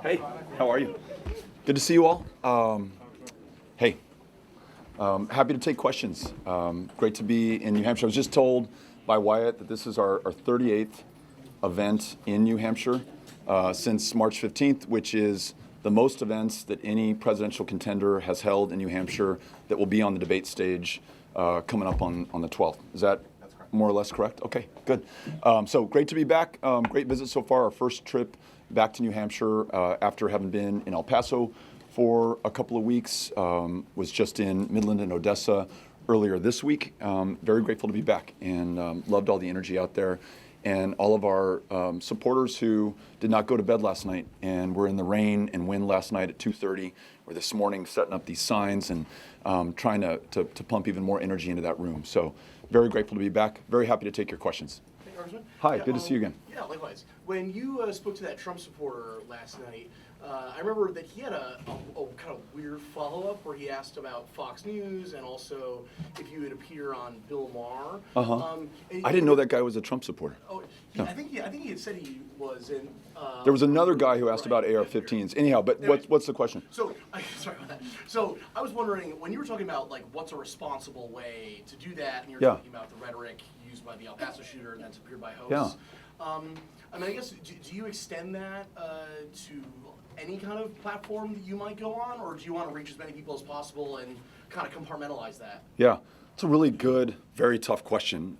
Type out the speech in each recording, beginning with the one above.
Hey, how are you? Good to see you all. Hey, happy to take questions. Great to be in New Hampshire. I was just told by Wyatt that this is our 38th event in New Hampshire since March 15th, which is the most events that any presidential contender has held in New Hampshire that will be on the debate stage coming up on the 12th. Is that more or less correct? Okay, good. So great to be back. Great visit so far. Our first trip back to New Hampshire after having been in El Paso for a couple of weeks. Was just in Midland and Odessa earlier this week. Very grateful to be back and loved all the energy out there. And all of our supporters who did not go to bed last night and were in the rain and wind last night at 2:30, or this morning setting up these signs and trying to pump even more energy into that room. So very grateful to be back. Very happy to take your questions. Hey, Congressman. Hi, good to see you again. Yeah, likewise. When you spoke to that Trump supporter last night, I remember that he had a kind of weird follow-up where he asked about Fox News and also if you would appear on Bill Maher. I didn't know that guy was a Trump supporter. Oh, I think he had said he was in. There was another guy who asked about AR-15s. Anyhow, but what's the question? So, sorry about that. So I was wondering, when you were talking about like what's a responsible way to do that, and you're talking about the rhetoric used by the El Paso shooter and that's appeared by hosts. I mean, I guess, do you extend that to any kind of platform that you might go on, or do you want to reach as many people as possible and kind of compartmentalize that? Yeah, it's a really good, very tough question.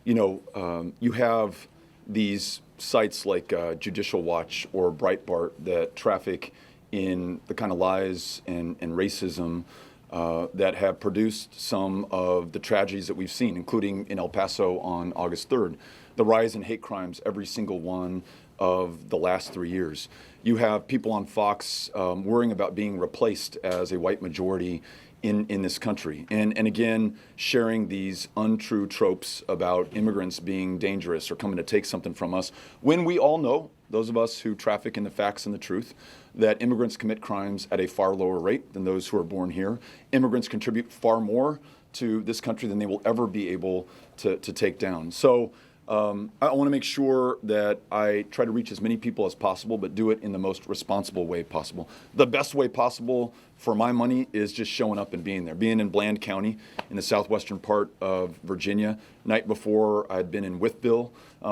You have these sites like Judicial Watch or Breitbart that traffic in the kind of lies and racism that have produced some of the tragedies that we've seen, including in El Paso on August 3rd. The rise in hate crimes, every single one of the last 3 years. You have people on Fox worrying about being replaced as a white majority in this country. And again, sharing these untrue tropes about immigrants being dangerous or coming to take something from us, when we all know, those of us who traffic in the facts and the truth, that immigrants commit crimes at a far lower rate than those who are born here. Immigrants contribute far more to this country than they will ever be able to take down. So I want to make sure that I try to reach as many people as possible, but do it in the most responsible way possible. The best way possible for my money is just showing up and being there. Being in Bland County in the southwestern part of Virginia. Night before, I'd been in Wytheville,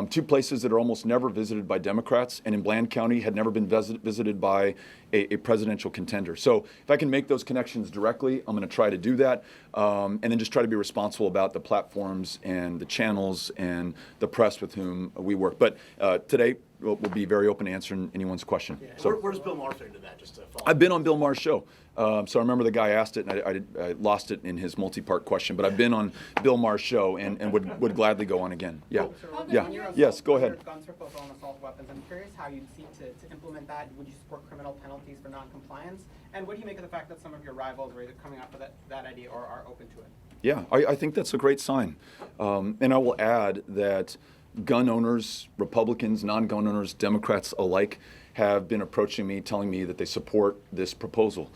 two places that are almost never visited by Democrats, and in Bland County had never been visited by a presidential contender. So if I can make those connections directly, I'm going to try to do that, and then just try to be responsible about the platforms and the channels and the press with whom we work. But today, we'll be very open to answering anyone's question. Yeah. So, where does Bill Maher fit into that? Just to follow I've been on Bill Maher's show. So I remember the guy asked it, and I lost it in his multi-part question. But I've been on Bill Maher's show and would gladly go on again. Yeah, yes, go ahead. Gun proposal on assault weapons. I'm curious how you'd seek to implement that. Would you support criminal penalties for non-compliance? And what do you make of the fact that some of your rivals are either coming up with that idea or are open to it? Yeah, I think that's a great sign. And I will add that gun owners, Republicans, non-gun owners, Democrats alike, have been approaching me, telling me that they support this proposal.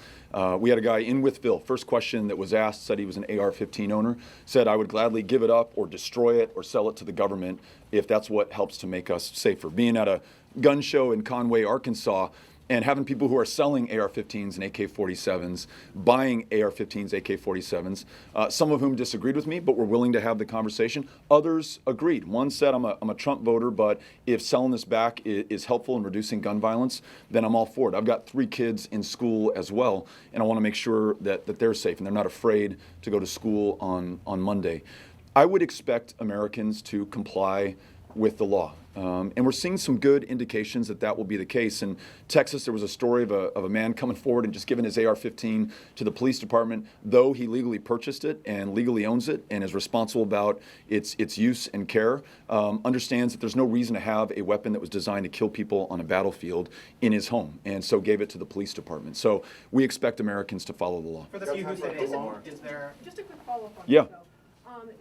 We had a guy in Wytheville, first question that was asked, said he was an AR-15 owner, said I would gladly give it up or destroy it or sell it to the government if that's what helps to make us safer. Being at a gun show in Conway, Arkansas, and having people who are selling AR-15s and AK-47s, buying AR-15s, AK-47s, some of whom disagreed with me, but were willing to have the conversation. Others agreed. One said, I'm a Trump voter, but if selling this back is helpful in reducing gun violence, then I'm all for it. I've got 3 kids in school as well, and I want to make sure that they're safe and they're not afraid to go to school on Monday. I would expect Americans to comply with the law. And we're seeing some good indications that will be the case. In Texas, there was a story of a man coming forward and just giving his AR-15 to the police department, though he legally purchased it and legally owns it and is responsible about its use and care, understands that there's no reason to have a weapon that was designed to kill people on a battlefield in his home, and so gave it to the police department. So we expect Americans to follow the law. For the few who say is there... Just a quick follow-up on Yeah. that, though.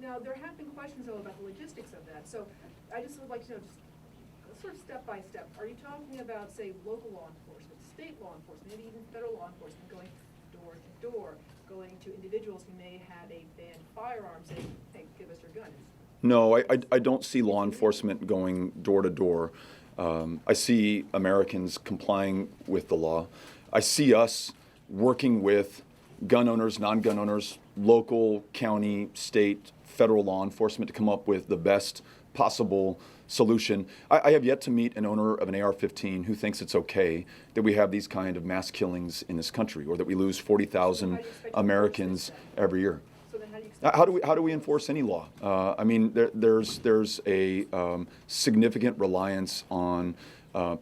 Now, there have been questions, though, about the logistics of that. So I just would like to know, just sort of step by step, are you talking about, say, local law enforcement, state law enforcement, maybe even federal law enforcement going door to door, going to individuals who may have a banned firearm, saying, hey, give us your gun? No, I don't see law enforcement going door to door. I see Americans complying with the law. I see us working with gun owners, non-gun owners, local, county, state, federal law enforcement to come up with the best possible solution. I have yet to meet an owner of an AR-15 who thinks it's okay that we have these kind of mass killings in this country, or that we lose 40,000 Americans every year. So then how do you How do we enforce any law? I mean, there's a significant reliance on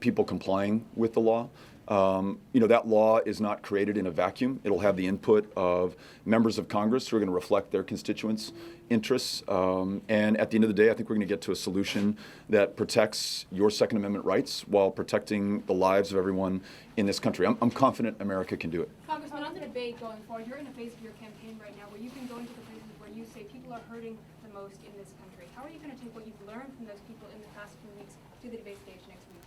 people complying with the law. That law is not created in a vacuum. It'll have the input of members of Congress who are going to reflect their constituents' interests. And at the end of the day, I think we're going to get to a solution that protects your Second Amendment rights while protecting the lives of everyone in this country. I'm confident America can do it. Congressman, on the debate going forward, you're in a phase of your campaign right now where you can go into the places where you say people are hurting the most in this country. How are you going to take what you've learned from those people in the past few weeks to the debate stage next week?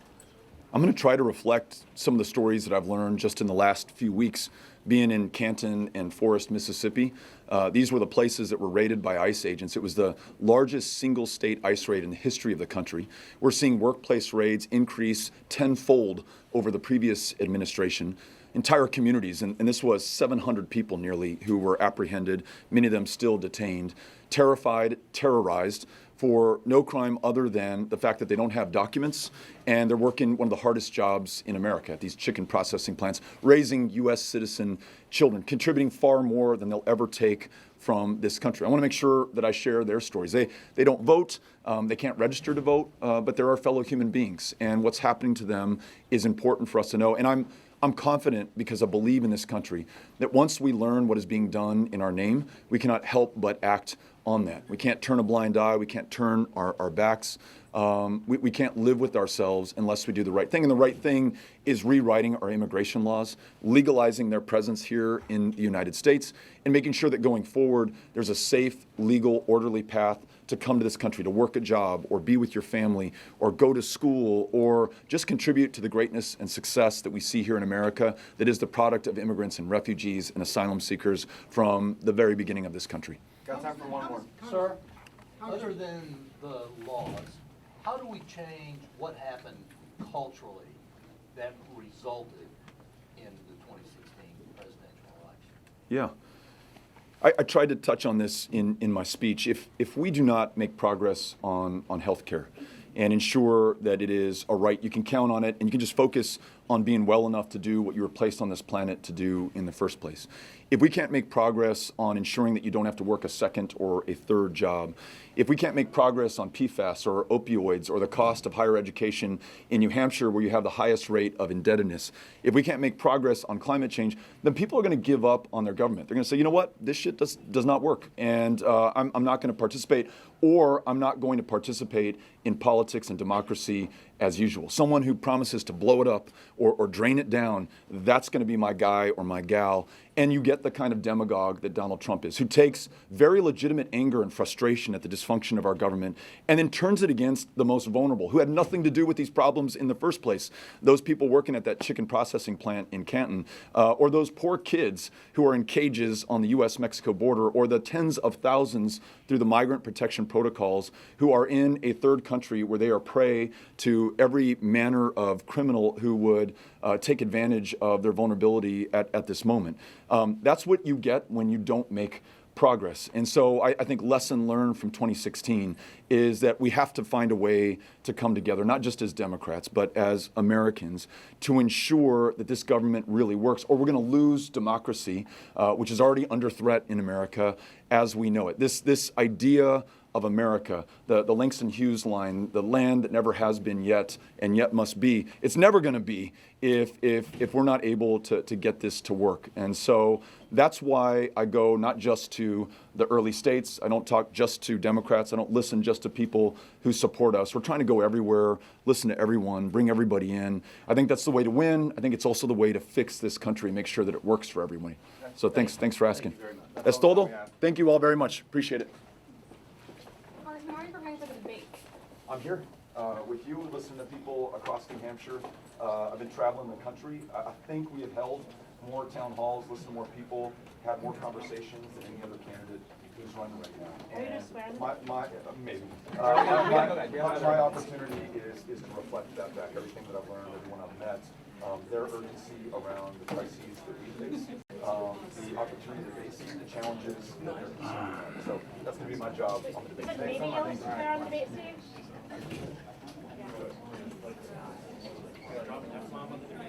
I'm going to try to reflect some of the stories that I've learned just in the last few weeks, being in Canton and Forest, Mississippi. These were the places that were raided by ICE agents. It was the largest single state ICE raid in the history of the country. We're seeing workplace raids increase tenfold over the previous administration. Entire communities, and this was 700 people nearly who were apprehended, many of them still detained, terrified, terrorized, for no crime other than the fact that they don't have documents, and they're working one of the hardest jobs in America at these chicken processing plants, raising U.S. citizen children, contributing far more than they'll ever take from this country. I want to make sure that I share their stories. They don't vote, they can't register to vote, but they're our fellow human beings, and what's happening to them is important for us to know. And I'm confident, because I believe in this country, that once we learn what is being done in our name, we cannot help but act on that. We can't turn a blind eye. We can't turn our backs. We can't live with ourselves unless we do the right thing. And the right thing is rewriting our immigration laws, legalizing their presence here in the United States, and making sure that going forward, there's a safe, legal, orderly path to come to this country, to work a job, or be with your family, or go to school, or just contribute to the greatness and success that we see here in America that is the product of immigrants and refugees and asylum seekers from the very beginning of this country. Got time for one more. Sir, other than the laws, how do we change what happened culturally that resulted in the 2016 presidential election? Yeah. I tried to touch on this in my speech. If we do not make progress on health care and ensure that it is a right, you can count on it, and you can just focus on being well enough to do what you were placed on this planet to do in the first place. If we can't make progress on ensuring that you don't have to work a second or a third job, if we can't make progress on PFAS or opioids or the cost of higher education in New Hampshire, where you have the highest rate of indebtedness, if we can't make progress on climate change, then people are going to give up on their government. They're going to say, you know what, this shit does not work, and I'm not going to participate, or I'm not going to participate in politics and democracy as usual. Someone who promises to blow it up or drain it down, that's going to be my guy or my gal. And you get the kind of demagogue that Donald Trump is, who takes very legitimate anger and frustration at the dysfunction of our government and then turns it against the most vulnerable, who had nothing to do with these problems in the first place. Those people working at that chicken processing plant in Canton, or those poor kids who are in cages on the U.S.-Mexico border, or the tens of thousands through the migrant protection protocols who are in a third country where they are prey to every manner of criminal who would take advantage of their vulnerability at this moment. That's what you get when you don't make progress. And so I think lesson learned from 2016 is that we have to find a way to come together, not just as Democrats, but as Americans, to ensure that this government really works, or we're going to lose democracy, which is already under threat in America as we know it. This idea of America, the Langston Hughes line, the land that never has been yet and yet must be, it's never going to be if we're not able to get this to work. And so that's why I go not just to the early states, I don't talk just to Democrats, I don't listen just to people who support us. We're trying to go everywhere, listen to everyone, bring everybody in. I think that's the way to win. I think it's also the way to fix this country, make sure that it works for everybody. So thanks for asking. Thank you very much. Es todo. Thank you all very much. Appreciate it. Congressman, how are you preparing for the debate? I'm here with you, listening to people across New Hampshire. I've been traveling the country. I think we have held more town halls, listened to more people, had more conversations than any other candidate who's running right now. Are you And gonna swear in maybe. Yeah. My opportunity is to reflect that back, everything that I've learned, everyone I've met, their urgency around the crises that we face, the opportunity that they see, the challenges that they're concerned with. So that's going to be my job on the debate Is it stage. meaningless to swear on the debate stage?